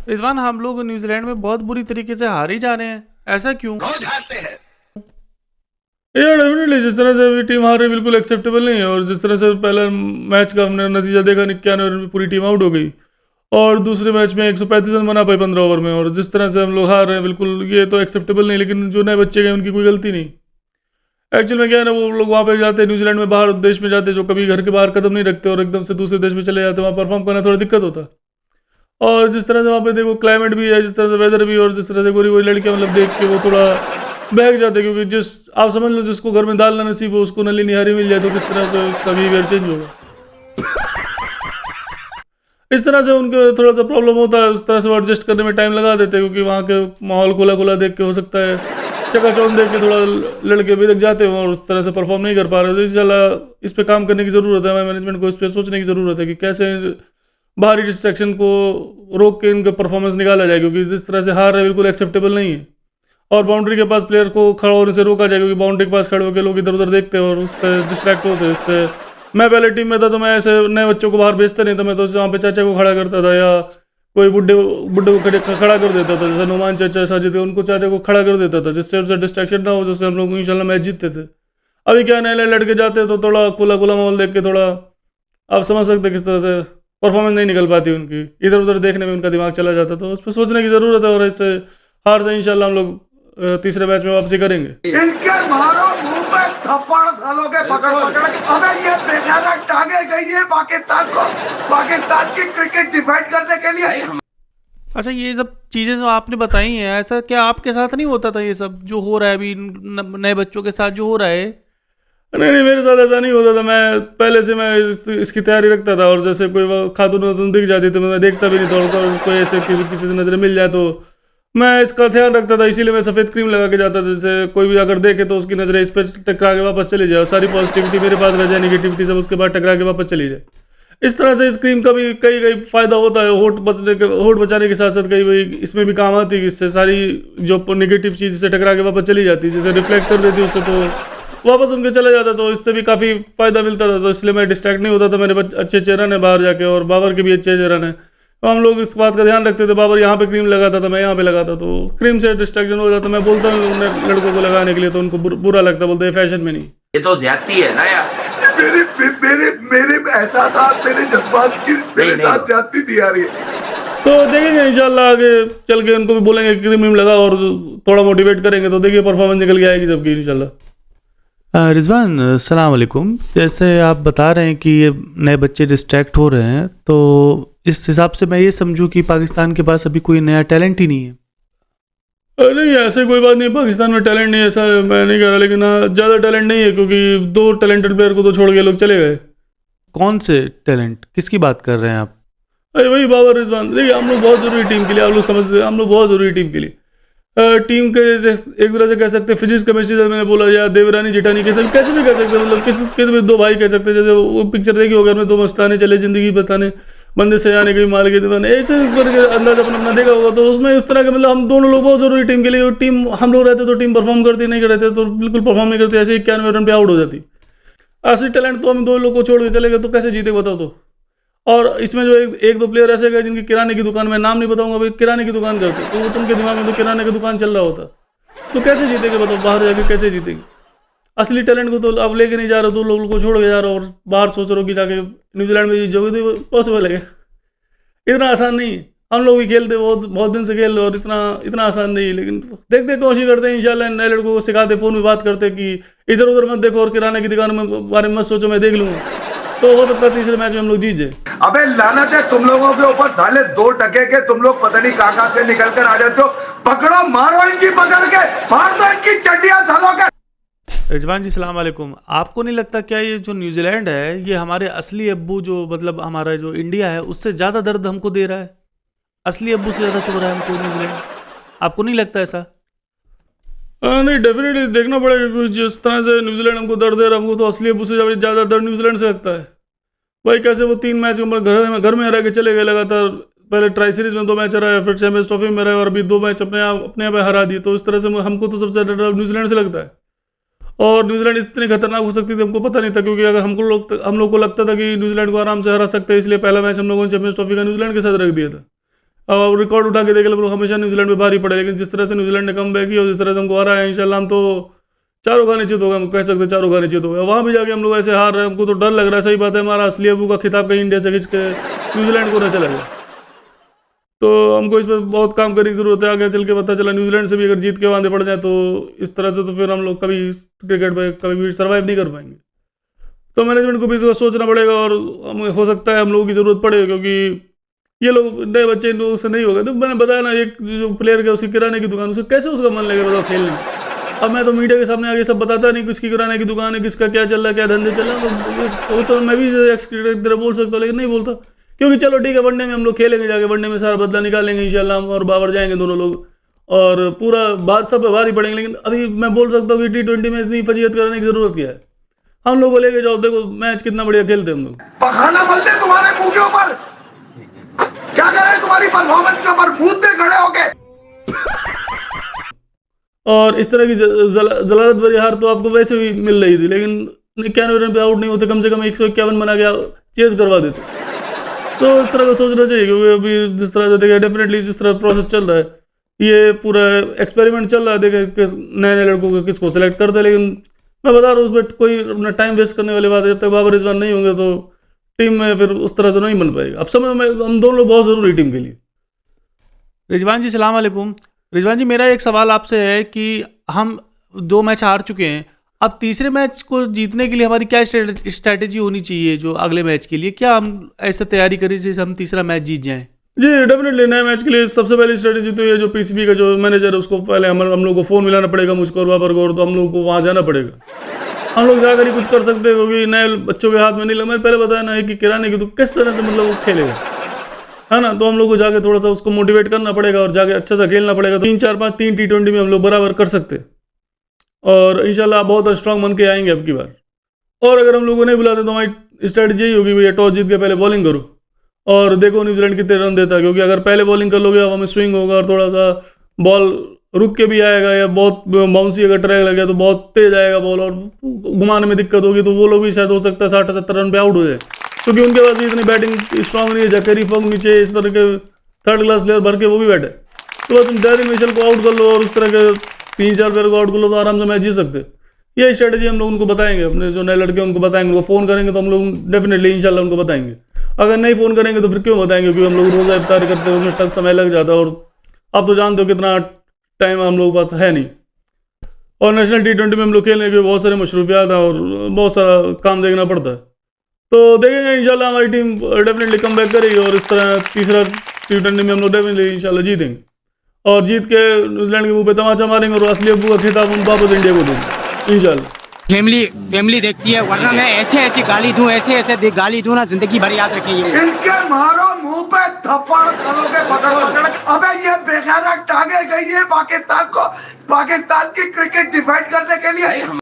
रिजवान, हम लोग न्यूजीलैंड में बहुत बुरी तरीके से हार ही जा रहे हैं, ऐसा क्यों? रोज हारते हैं। यार डेफिनेटली जिस तरह से अभी टीम हार रही है बिल्कुल एक्सेप्टेबल नहीं है। और जिस तरह से पहला मैच का हमने नतीजा देखा, 91 ओवर में पूरी टीम आउट हो गई और दूसरे मैच में 135 रन बना पाए 15 ओवर में। और जिस तरह से हम लोग हार रहे हैं बिल्कुल ये तो एक्सेप्टेबल नहीं। लेकिन जो नए बच्चे गए उनकी कोई गलती नहीं। एक्चुअल में क्या है ना, वो लोग वहाँ पे जाते हैं न्यूजीलैंड में, बाहर देश में जाते हैं, जो कभी घर के बाहर कदम नहीं रखते और एकदम से दूसरे देश में चले जाते हैं, वहाँ परफॉर्म करना थोड़ा दिक्कत होता है। और जिस तरह से वहाँ पे देखो क्लाइमेट भी है, जिस तरह से वेदर भी, और जिस तरह से गोरी गोरी लड़कियाँ मतलब देख के वो थोड़ा बहक जाते हैं। क्योंकि जिस आप समझ लो जिसको घर में दाल ना नसीब हो उसको नली निहारी मिल जाए तो किस तरह से उसका बिहेवियर चेंज होगा। इस तरह से उनको थोड़ा सा प्रॉब्लम होता है। उस तरह से वो एडजस्ट करने में टाइम लगा देते हैं क्योंकि वहाँ के माहौल खुला खुला देख के हो सकता है चकाचौंध देख के थोड़ा लड़के भी तक जाते हैं और उस तरह से परफॉर्म नहीं कर पा रहे। तो इंशाल्लाह इस पे काम करने की ज़रूरत है। हमारे मैनेजमेंट को इस पर सोचने की ज़रूरत है कि कैसे बाहरी डिस्ट्रैक्शन को रोक के इनका परफॉर्मेंस निकाला जाए। क्योंकि जिस तरह से हार है बिल्कुल एक्सेप्टेबल नहीं है। और बाउंड्री के पास प्लेयर को खड़ा होने से रोका जाए क्योंकि बाउंड्री के पास खड़े होकर लोग इधर उधर देखते हैं और उससे डिस्ट्रैक्ट होते हैं। इससे मैं पहले टीम में था तो मैं ऐसे नए बच्चों को बाहर भेजता नहीं था। मैं तो वहाँ पे चाचा को खड़ा करता था या कोई बुढ़े बुढ़े को खड़ा कर देता था, जैसे नुमान चाचा साजिद थे उनको चाचा को खड़ा कर देता था जिससे उनसे डिस्ट्रैक्शन ना हो, जिससे हम लोग इंशाल्लाह मैच जीतते थे। अभी क्या नए नए लड़के जाते हैं तो थोड़ा खुला खुला माहौल देख के थोड़ा आप समझ सकते हैं किस तरह से परफॉर्मेंस नहीं निकल पाती उनकी, इधर उधर देखने में उनका दिमाग चला जाता है। तो उस पर सोचने की ज़रूरत है और इससे हार से इंशाल्लाह हम लोग तीसरे मैच में वापसी करेंगे। इनके मारो मुंह पे थप्पड़ सालों के पकड़ पकड़ के। अबे ये बेचारा टांगे गई है पाकिस्तान को, पाकिस्तान की क्रिकेट डिफेंड करने के लिए। अच्छा, ये सब चीज़ें जो आपने बताई हैं, ऐसा क्या आपके साथ नहीं होता था? ये सब जो हो रहा है अभी नए बच्चों के साथ जो हो रहा है। नहीं नहीं, मेरे साथ ऐसा नहीं होता था। मैं पहले से मैं इसकी तैयारी रखता था और जैसे कोई खातून वातून दिख जाती तो मैं देखता भी नहीं था। और कोई ऐसे किसी से नज़र मिल जाए तो मैं इसका ध्यान रखता था। इसीलिए मैं सफ़ेद क्रीम लगा के जाता था, जैसे कोई भी अगर देखे तो उसकी नज़रें इस पर टकरा के वापस चली जाए, सारी पॉजिटिविटी मेरे पास रह जाए, निगेटिविटी सब उसके बाद टकरा के वापस चली जाए। इस तरह से इस क्रीम का भी कई कई फ़ायदा होता है। होठ बचाने के साथ साथ कई कई इसमें भी काम आती है। इससे सारी जो नेगेटिव चीज़ से टकरा के वापस चली जाती है, जैसे रिफ्लेक्ट कर देती है उससे तो वापस उनके चला जाता। तो इससे भी काफ़ी फ़ायदा मिलता था। तो इसलिए मैं डिस्ट्रैक्ट नहीं होता था। मेरे अच्छे चेहरा ने बाहर जाके और बाबर के भी अच्छे चेहरा ने, तो हम लोग इस बात का ध्यान रखते थे। बाबर यहाँ पे क्रीम लगाता था, मैं यहाँ पे लगाता, तो क्रीम से डिस्ट्रैक्शन हो जाता। मैं बोलता हूँ लड़कों को लगाने के लिए तो उनको बुरा लगता, बोलते हैं फैशन में नहीं। ये तो ज्यादती है ना यार। मेरे मेरे मेरे एहसास, मेरे जज्बात की मेरे साथ जाती थी यार ये। तो देखेंगे इंशाल्लाह आगे चल के उनको भी बोलेंगे क्रीम व्रीम लगा और थोड़ा मोटिवेट करेंगे तो देखिए परफॉर्मेंस निकल के आएगी सबकी इंशाल्लाह। रिजवान, अस्सलाम वालेकुम। जैसे आप बता रहे हैं कि ये नए बच्चे डिस्ट्रैक्ट हो रहे हैं, तो इस हिसाब से मैं ये समझूं कि पाकिस्तान के पास अभी कोई नया टैलेंट ही नहीं है। नहीं, ऐसे कोई बात नहीं। पाकिस्तान में टैलेंट नहीं है ऐसा मैं नहीं कह रहा, लेकिन ज़्यादा टैलेंट नहीं है क्योंकि 2 टैलेंटेड प्लेयर को तो छोड़ के लोग चले गए। कौन से टैलेंट, किसकी बात कर रहे हैं आप? अरे वही बाबर रिजवान। देखिए हम लोग बहुत ज़रूरी टीम के लिए, आप लोग समझते हैं हम लोग बहुत ज़रूरी टीम के लिए। टीम के एक तरह से कह सकते हैं फिजिक्स केमिस्ट्री, जैसे मैंने बोला, या देवरानी जेठानी कैसे कैसे भी कह सकते हैं। मतलब किसी भी 2 भाई कह सकते हैं। जैसे वो पिक्चर देखी होगा में 2 मस्ताने चले जिंदगी बताने, बंदे से आने के माल के दीवाने, ऐसे करके अंदाज अपना अपना देखा होगा। तो उसमें इस तरह के मतलब हम दोनों लोग बहुत ज़रूरी टीम के लिए। टीम हम लोग रहते तो टीम परफॉर्म करती, नहीं रहते तो बिल्कुल परफॉर्म नहीं करती, ऐसे 91 रन पे आउट हो जाती। असली टैलेंट तो हम 2 लोग को छोड़ के चले गए तो कैसे जीते बताओ तो। और इसमें जो एक 2 प्लेयर ऐसे गए जिनकी किराने की दुकान, मैं नाम नहीं बताऊंगा भाई, किराने की दुकान करते, तो वो तुमके दिमाग में तो किराने की दुकान चल रहा होता, तो कैसे जीतेंगे बताओ? बाहर जाके कैसे जीतेंगे? असली टैलेंट को तो आप लेके नहीं जा रहे हो, 2 लोगों को छोड़ के जा रहे हो और बाहर सोच रहे हो कि जाके न्यूजीलैंड में जीत जाओगे, तो पॉसिबल है? इतना आसान नहीं है। हम लोग भी खेलते बहुत बहुत दिन से खेल रहे और इतना इतना आसान नहीं है। लेकिन देखते कोशिश करते हैं इंशाल्लाह। नए लड़कों को सिखाते, फ़ोन में बात करते कि इधर उधर मत देखो और किराने की दुकान में बारे में मत सोचो, मैं देख लूँगा। तो हो सकता है तीसरे मैच में हम लोग जीत जाए। अबे लानत है तुम लोगों के ऊपर, साले 2 टके के तुम लोग पता नहीं कहां से निकल कर आ जाते हो। पकड़ो, मारो इनकी पकड़ के, फाड़ दो इनकी चड्डियां सालों के। रिजवान जी, सलाम वालेकुम। आपको नहीं लगता क्या ये जो न्यूजीलैंड है ये हमारे असली अब्बू, जो मतलब हमारा जो इंडिया है, उससे ज़्यादा दर्द हमको दे रहा है? असली अब्बू से ज़्यादा चुभ रहा है हमको न्यूजीलैंड। आपको नहीं लगता ऐसा? नहीं, डेफिनेटली देखना पड़ेगा क्योंकि जिस तरह से न्यूजीलैंड हमको दर्द दे रहा है, हमको तो असली अब्बू से ज़्यादा दर्द न्यूजीलैंड से लगता है भाई। कैसे वो 3 मैच घर में रह के चले गए लगातार। पहले ट्राई सीरीज में 2 मैच हराया, फिर चैंपियंस ट्रॉफी में रहे और अभी 2 मैच अपने आप हरा दिए। तो इस तरह से हमको तो सबसे ज़्यादा डर न्यूजीलैंड से लगता है। और न्यूजीलैंड इतनी खतरनाक हो सकती थी हमको पता नहीं था, क्योंकि अगर हम लोग को लगता था कि न्यूजीलैंड को आराम से हरा सकते हैं, इसलिए पहला मैच हम लोगों ने चैंपियंस ट्रॉफी का न्यूजीलैंड के साथ रख दिया था। और रिकॉर्ड उठा के देख लो, हमेशा न्यूजीलैंड पे भारी पड़े, लेकिन जिस तरह से न्यूजीलैंड ने कम बैक किया और जिस तरह से हमको हरा है, इंशाल्लाह हम तो चारों खाने चित हो गए, हम कह सकते हैं चारों खाने चित हो गए। वहाँ भी जाके हम लोग ऐसे हार रहे हैं, हमको तो डर लग रहा है। सही बात है, हमारा असली अबू का खिताब कहीं इंडिया से खींच के न्यूजीलैंड को न चला गया। तो हमको इस पर बहुत काम करने की जरूरत है। आगे चल के पता चला न्यूजीलैंड से भी अगर जीत के वांदे पड़ जाए तो इस तरह से तो फिर हम लोग कभी क्रिकेट पे कभी भी सर्वाइव नहीं कर पाएंगे। तो मैनेजमेंट को भी इसको सोचना पड़ेगा और हो सकता है हम लोगों की ज़रूरत पड़े, क्योंकि ये लोग नए बच्चे इन लोगों से नहीं होगा। तो मैंने बताया ना, एक जो प्लेयर है उसकी किराने की दुकान, उसको कैसे उसका मन लगेगा बताओ खेलने में। अब मैं तो मीडिया के सामने आगे सब बताता नहीं किसकी किराने की दुकान है, किसका क्या चल रहा है, क्या धंधे चल रहा है। तो मैं भी एक्स क्रिकेटर तरह बोल सकता हूँ, लेकिन नहीं बोलता, क्योंकि चलो ठीक है, वनडे में हम लोग खेलेंगे, जाके वनडे में सारा बदला निकालेंगे इंशाल्लाह, हम और बाबर जाएंगे दोनों लोग और पूरा बात सब पे भारी पड़ेंगे। लेकिन अभी मैं बोल सकता हूँ कि T20 में इतनी फजीयत करने की जरूरत क्या है। हम लोग को लेके जाओ, देखो मैच कितना बढ़िया खेलते हैं हम लोग। पखाना मलते तुम्हारे मुंह के ऊपर, क्या करें तुम्हारी परफॉर्मेंस के ऊपर, मूंदते खड़े होके। और इस तरह की जलालत भरी हार तो आपको वैसे भी मिल रही थी, लेकिन 91 रन पे आउट नहीं होते, कम से कम 151 बना के चेज करवा देते। तो इस तरह का सोचना चाहिए, क्योंकि अभी जिस तरह से देखिए डेफिनेटली जिस तरह प्रोसेस चल रहा है, ये पूरा एक्सपेरिमेंट चल रहा है, देखे नए नए लड़कों को किसको सिलेक्ट करते हैं। लेकिन मैं बता रहा हूँ उसमें कोई अपना टाइम वेस्ट करने वाली बात है। जब तक बाबर रिजवान नहीं होंगे तो टीम में फिर उस तरह से नहीं बन पाएगा। अब समय में हम दोनों लोग बहुत ज़रूरी टीम के लिए। रिजवान जी सलाम अलैकुम। रिजवान जी मेरा एक सवाल आपसे है कि हम 2 मैच हार चुके हैं, अब तीसरे मैच को जीतने के लिए हमारी क्या स्ट्रैटेजी होनी चाहिए जो अगले मैच के लिए, क्या हम ऐसे तैयारी करें जैसे हम तीसरा मैच जीत जाएं? जी डेफिनेटली नए मैच के लिए सबसे पहली स्ट्रेटेजी तो ये जो पीसीबी का जो मैनेजर है उसको पहले हम लोग को फ़ोन मिलाना पड़ेगा, मुझको और बाबर को, और तो हम लोग को वहाँ जाना पड़ेगा। हम लोग जाकर ही कुछ कर सकते हैं, क्योंकि नए बच्चों के हाथ में नहीं लगा। मैंने पहले बताया ना कि किराने की तो किस तरह से मतलब वो खेलेगा, है ना। तो हम लोग को जाके थोड़ा सा उसको मोटिवेट करना पड़ेगा और जाके अच्छा सा खेलना पड़ेगा। तो 3 T20 में हम लोग बराबर कर सकते हैं और इंशाल्लाह बहुत स्ट्रांग बन के आएंगे अब की बार। और अगर हम लोग को नहीं बुलाते तो हमारी स्ट्रेटजी यही होगी, भैया टॉस जीत के पहले बॉलिंग करो और देखो न्यूजीलैंड कितने रन देता है। क्योंकि अगर पहले बॉलिंग कर लोगे हवा में स्विंग होगा और थोड़ा सा बॉल रुक के भी आएगा या बहुत बाउंसी अगर ट्रैक लग गया तो बहुत तेज आएगा बॉल और घुमाने में दिक्कत होगी, तो वो लोग भी शायद हो सकता है 60-70 रन पे आउट हो जाए, क्योंकि उनके पास भी इतनी बैटिंग स्ट्रांग नहीं है। जैकरी फॉग नीचे इस तरह के 3rd क्लास प्लेयर भर के वो भी बैठे, तो बस डैरिन मिशेल को आउट कर लो और इस तरह के 3-4 प्लेयर को आउट कर लो तो आराम से मैच जीत सकते। ये स्ट्रेटजी हम लोग उनको बताएंगे, अपने जो नए लड़के उनको बताएंगे, उनको फ़ोन करेंगे तो हम लोग डेफिनेटली इंशाल्लाह उनको बताएंगे। अगर नहीं फ़ोन करेंगे तो फिर क्यों बताएंगे, क्योंकि हम लोग रोज़ा इफ्तार करते हैं, उसमें टच समय लग जाता है और आप तो जानते हो कितना टाइम हम लोगों के पास है नहीं। और नेशनल T20 में हम लोग खेलने के बहुत सारे मशरूफियात हैं और बहुत सारा काम देखना पड़ता है। तो देखेंगे इंशाल्लाह हमारी टीम डेफिनेटली कम बैक करेगी और इस तरह तीसरा T20 में हम लोग डेफिनेटली इंशाल्लाह जीतेंगे और जीत के न्यूजीलैंड के मुंह पे तमाचा मारेंगे और असली अब्बू का खिताब हम वापस इंडिया को देंगे इंशाल्लाह। फैमिली देखती है, वरना मैं ऐसे गाली दूं ना, जिंदगी भर याद रखेंगे। इनके मारो मुंह पे थप्पड़ खालोगे पकड़। अबे ये बेगैरत टांगे गई है पाकिस्तान की क्रिकेट डिफेंड करने के लिए।